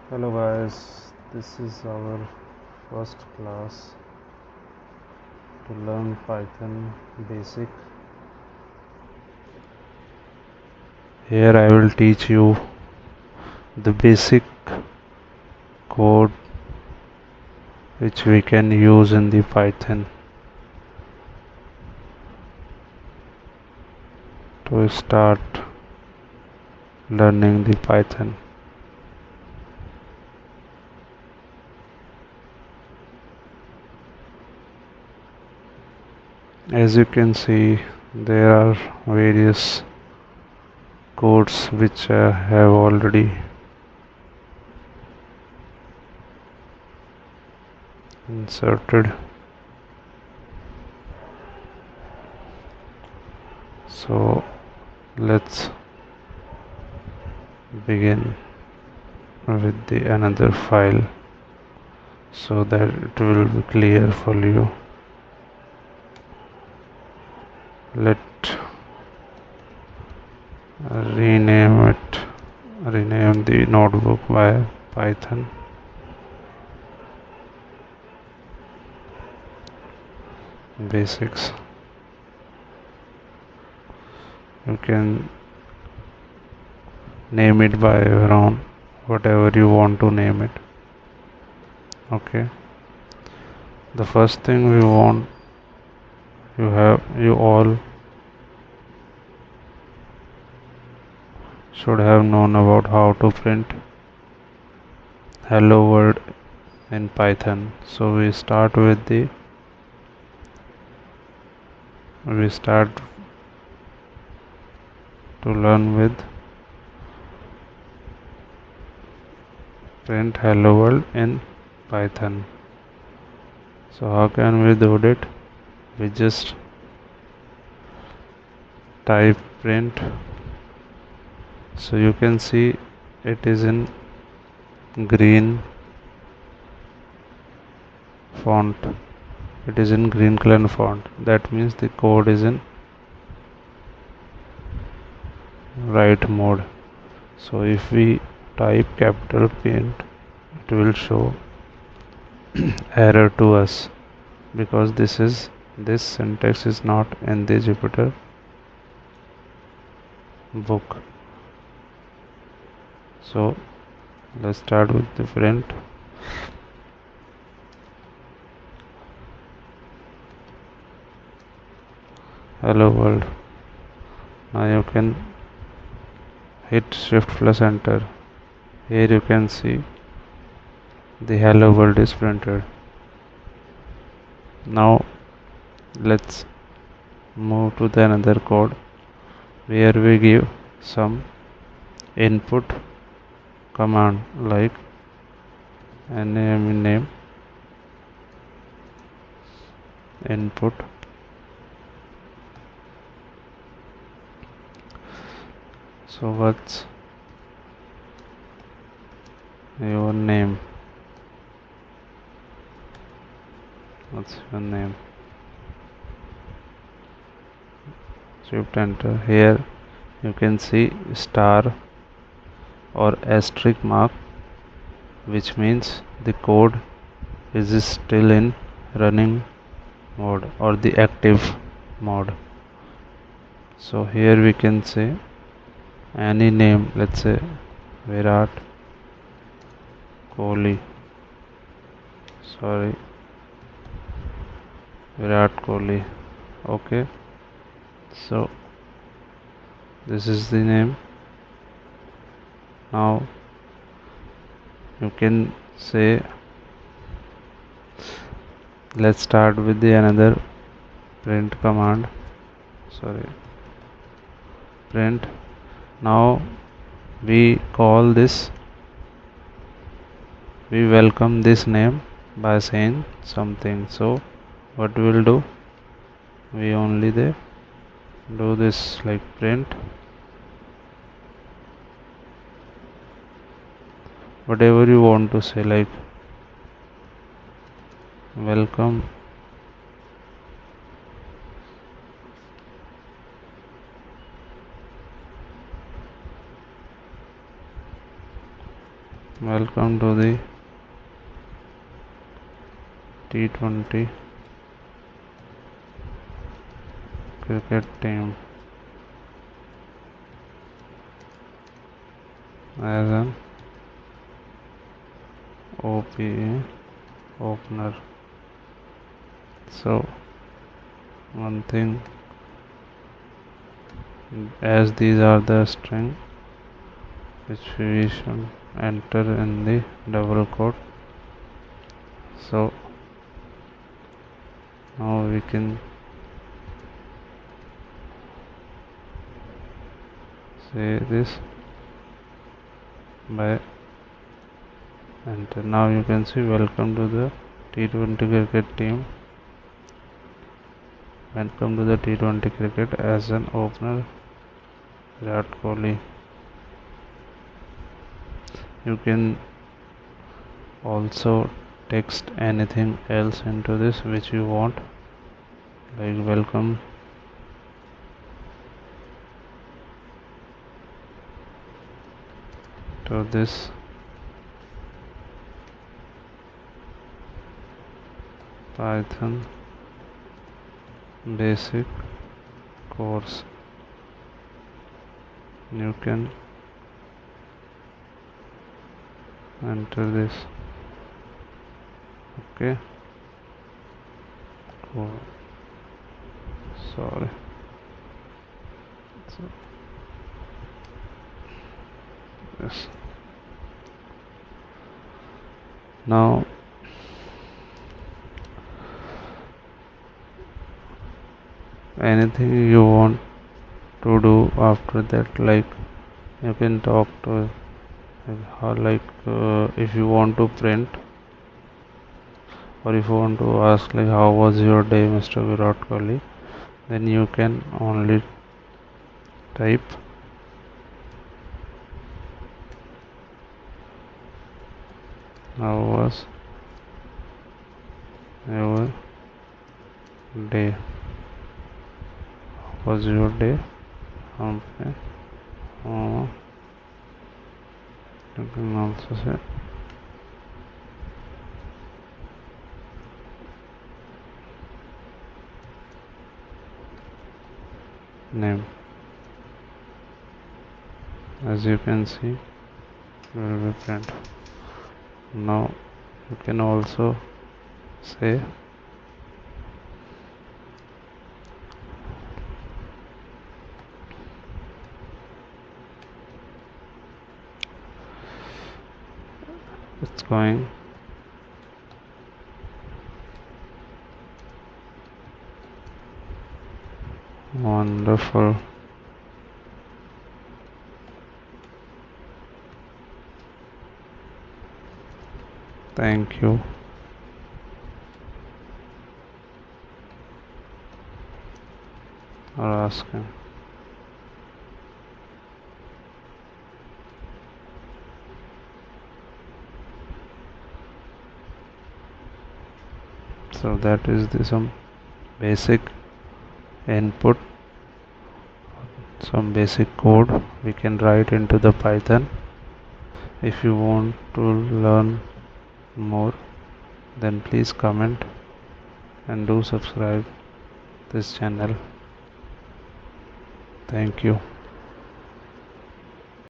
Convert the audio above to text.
Hello guys, this is our first class to learn Python basic. Here I will teach you the basic code which we can use in the Python to start learning the Python. As you can see, there are various codes which I have already inserted. So let's begin with the another file so that it will be clear for you. Let rename the notebook by Python. Basics. You can name it by your own, whatever you want to name it. Okay. The first thing we want, you all should have known about how to print hello world in Python. So we start to learn with print hello world in Python. So how can we do it? We just type print. So you can see it is in green font. It is in green color font. That means the code is in write mode. So if we type capital print, it will show error to us because this syntax is not in the Jupyter book. So let's start with the print. Hello world. Now you can hit shift plus enter. Here you can see the hello world is printed. Now let's move to the another code where we give some input command like name input. So what's your name? What's your name? Shift enter. Here you can see star or asterisk mark, which means the code is still in running mode or the active mode. So here we can say any name, let's say Virat Kohli. Virat Kohli. Okay, so this is the name. Now you can say, let's start with the another print command. Print. Now we call this, we welcome this name by saying something. So what we will do, we only do this like print whatever you want to say, like welcome Welcome to the T20 cricket team as an OPA opener. So one thing, as these are the string which we should enter in the double quote. So now we can say this by enter. Now you can see welcome to the T20 cricket team. Welcome to the T20 cricket as an opener, Virat Kohli. You can also text anything else into this which you want, like welcome to this Python basic course. You can enter this. Okay, cool. Sorry. So, yes. Now anything you want to do after that, like you can talk to how, like if you want to print, or if you want to ask like how was your day, Mr. Virat Kohli, then you can only type how was your day, how was your day. Okay. You can also say name. As you can see, will be print. Now you can also say it's going wonderful. Thank you. Or asking. So that is the some basic input, some basic code we can write into the Python. If you want to learn more, then please comment and do subscribe this channel. Thank you.